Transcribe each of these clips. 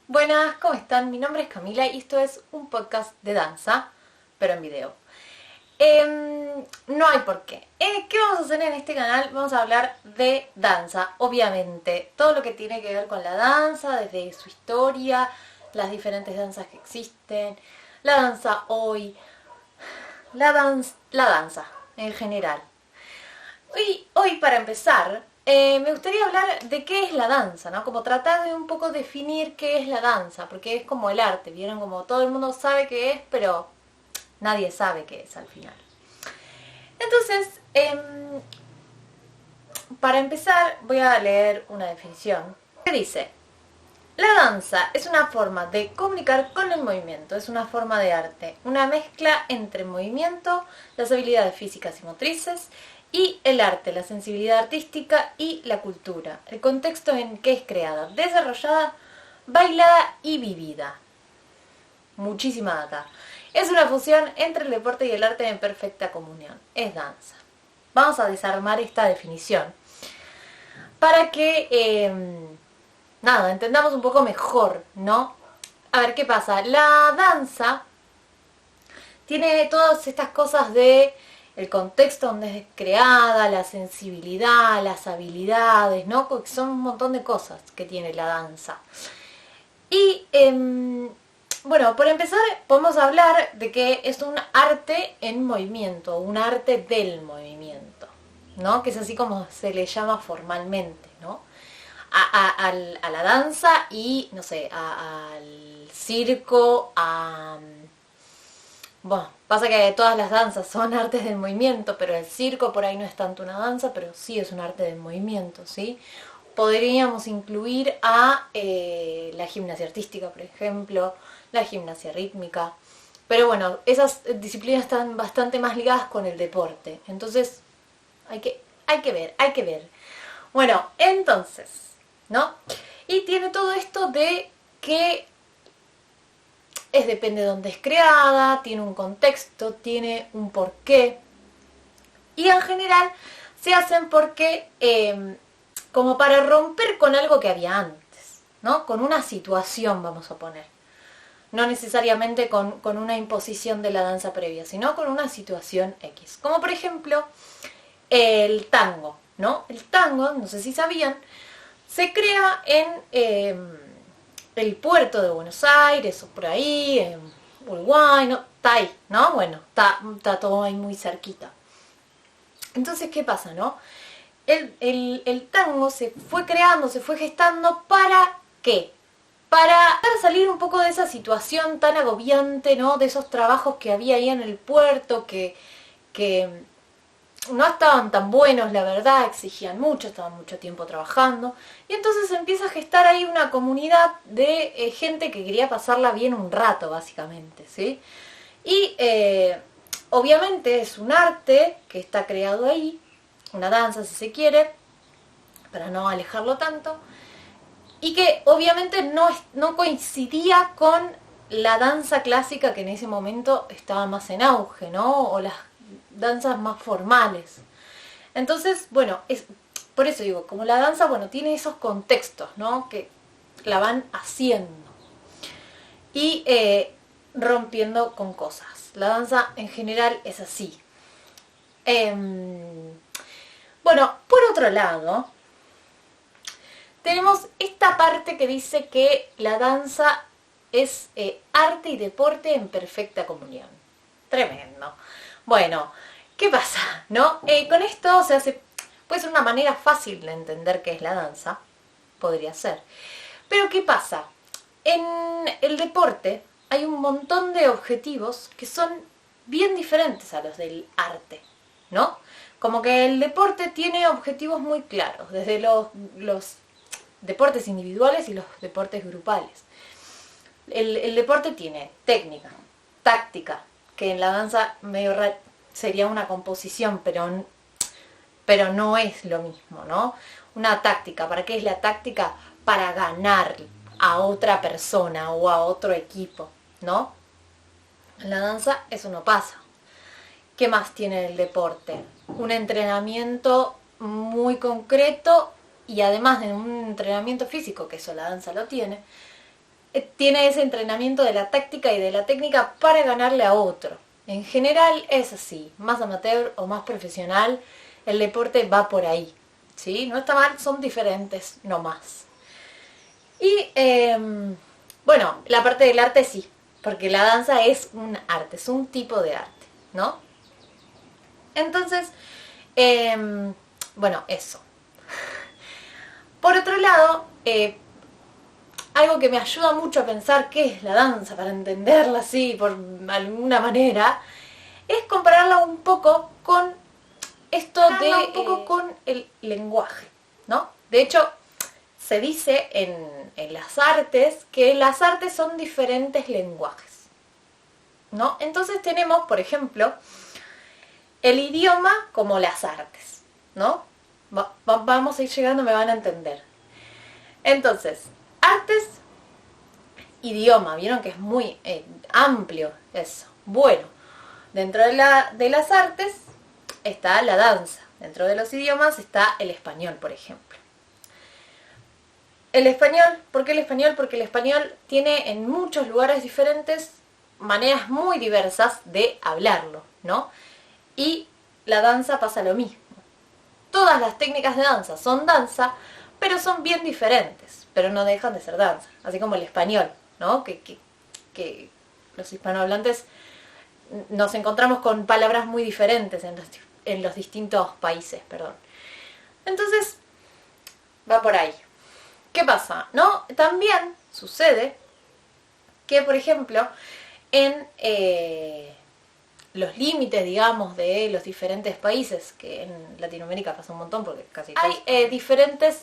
Buenas, ¿cómo están? Mi nombre es Camila y esto es un podcast de danza, pero en video. No hay por qué. ¿Qué vamos a hacer en este canal? Vamos a hablar de danza, obviamente. Todo lo que tiene que ver con la danza, desde su historia, las diferentes danzas que existen, la danza hoy, la danza en general. Hoy para empezar, me gustaría hablar de qué es la danza, ¿no? Como tratar de un poco definir qué es la danza, porque es como el arte, ¿vieron? Como todo el mundo sabe qué es, pero nadie sabe qué es al final. Entonces, para empezar voy a leer una definición que dice: la danza es una forma de comunicar con el movimiento, es una forma de arte, una mezcla entre movimiento, las habilidades físicas y motrices, y el arte, la sensibilidad artística y la cultura, el contexto en que es creada, desarrollada, bailada y vivida. Muchísima data. Es una fusión entre el deporte y el arte en perfecta comunión. Es danza. Vamos a desarmar esta definición para que entendamos un poco mejor, ¿no? A ver, ¿qué pasa? La danza tiene todas estas cosas de el contexto donde es creada, la sensibilidad, las habilidades, ¿no? Porque son un montón de cosas que tiene la danza. Y, bueno, por empezar, podemos hablar de que es un arte en movimiento, un arte del movimiento, ¿no? Que es así como se le llama formalmente, ¿no? A la danza y, no sé, al circo, bueno, pasa que todas las danzas son artes del movimiento, pero el circo por ahí no es tanto una danza, pero sí es un arte del movimiento, ¿sí? Podríamos incluir a la gimnasia artística, por ejemplo, la gimnasia rítmica. Pero bueno, esas disciplinas están bastante más ligadas con el deporte. Entonces, hay que ver. Bueno, entonces, ¿no? Y tiene todo esto de que depende de dónde es creada, tiene un contexto, tiene un porqué. Y en general se hacen porque como para romper con algo que había antes, ¿no? Con una situación, vamos a poner. No necesariamente con una imposición de la danza previa, sino con una situación X. Como por ejemplo el tango, ¿no? El tango, no sé si sabían, se crea en el puerto de Buenos Aires o por ahí, en Uruguay, ¿no? Está ahí, ¿no? Bueno, está todo ahí muy cerquita. Entonces, ¿qué pasa, no? El tango se fue creando, se fue gestando, ¿para qué? Para salir un poco de esa situación tan agobiante, ¿no? De esos trabajos que había ahí en el puerto, que no estaban tan buenos, la verdad, exigían mucho, estaban mucho tiempo trabajando. Y entonces empieza a gestar ahí una comunidad de gente que quería pasarla bien un rato, básicamente, ¿sí? Y obviamente es un arte que está creado ahí, una danza si se quiere, para no alejarlo tanto, y que obviamente no coincidía con la danza clásica que en ese momento estaba más en auge, ¿no? O las danzas más formales. Entonces, bueno, por eso digo, como la danza, bueno, tiene esos contextos, ¿no? Que la van haciendo y rompiendo con cosas. La danza en general es así. Bueno, por otro lado, tenemos esta parte que dice que la danza es arte y deporte en perfecta comunión. Tremendo. Bueno, ¿qué pasa? ¿No? Con esto puede ser una manera fácil de entender qué es la danza. Podría ser. Pero ¿qué pasa? En el deporte hay un montón de objetivos que son bien diferentes a los del arte, ¿no? Como que el deporte tiene objetivos muy claros, desde los deportes individuales y los deportes grupales. El deporte tiene técnica, táctica, que en la danza sería una composición, pero no es lo mismo, ¿no? Una táctica, ¿para qué es la táctica? Para ganar a otra persona o a otro equipo, ¿no? En la danza eso no pasa. ¿Qué más tiene el deporte? Un entrenamiento muy concreto y además de un entrenamiento físico, que eso la danza lo tiene ese entrenamiento de la táctica y de la técnica para ganarle a otro. En general es así, más amateur o más profesional, el deporte va por ahí, ¿sí? No está mal, son diferentes, no más. Y bueno, la parte del arte sí, porque la danza es un arte, es un tipo de arte, ¿no? Entonces, bueno, eso. Por otro lado, algo que me ayuda mucho a pensar qué es la danza, para entenderla así por alguna manera, es compararla un poco con con el lenguaje, ¿no? De hecho, se dice en las artes que las artes son diferentes lenguajes, ¿no? Entonces tenemos, por ejemplo, el idioma como las artes, ¿no? Vamos a ir llegando, me van a entender. Entonces, artes, idioma, vieron que es muy amplio eso. Bueno, dentro de las artes está la danza, dentro de los idiomas está el español, por ejemplo. El español, ¿por qué el español? Porque el español tiene en muchos lugares diferentes maneras muy diversas de hablarlo, ¿no? Y la danza pasa lo mismo. Todas las técnicas de danza son danza, pero son bien diferentes, pero no dejan de ser danza. Así como el español, ¿no? Que los hispanohablantes nos encontramos con palabras muy diferentes en los distintos países, perdón. Entonces, va por ahí. ¿Qué pasa? ¿No? También sucede que, por ejemplo, en los límites, digamos, de los diferentes países, que en Latinoamérica pasa un montón porque casi hay diferentes,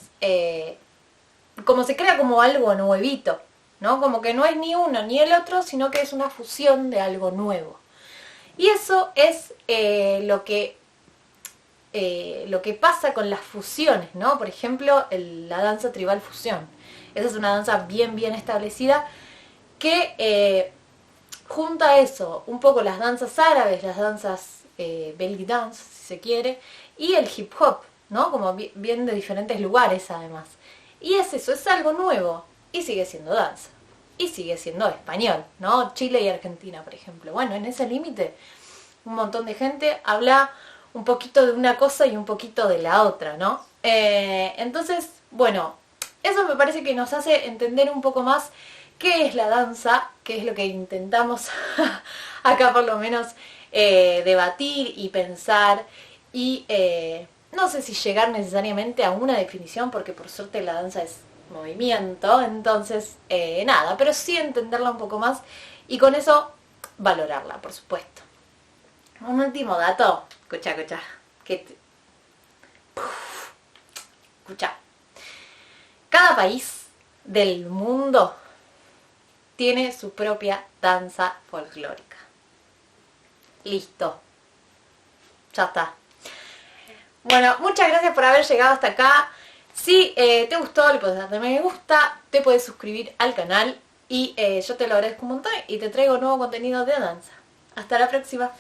como se crea como algo nuevito, ¿no? Como que no es ni uno ni el otro, sino que es una fusión de algo nuevo. Y eso es lo que pasa con las fusiones, ¿no? Por ejemplo, la danza tribal fusión. Esa es una danza bien establecida que junta eso, un poco las danzas árabes, las danzas belly dance, si se quiere, y el hip hop, ¿no? Como bien de diferentes lugares además. Y es eso, es algo nuevo, y sigue siendo danza. Y sigue siendo español, ¿no? Chile y Argentina, por ejemplo. Bueno, en ese límite, un montón de gente habla un poquito de una cosa y un poquito de la otra, ¿no? Entonces, bueno, eso me parece que nos hace entender un poco más qué es la danza, qué es lo que intentamos acá por lo menos debatir y pensar y no sé si llegar necesariamente a una definición porque por suerte la danza es movimiento, entonces nada, pero sí entenderla un poco más y con eso valorarla, por supuesto. Un último dato, escucha, escucha. Cada país del mundo tiene su propia danza folclórica. Listo. Ya está. Bueno, muchas gracias por haber llegado hasta acá. Si te gustó, le puedes dar me gusta, te puedes suscribir al canal y yo te lo agradezco un montón y te traigo nuevo contenido de danza. Hasta la próxima.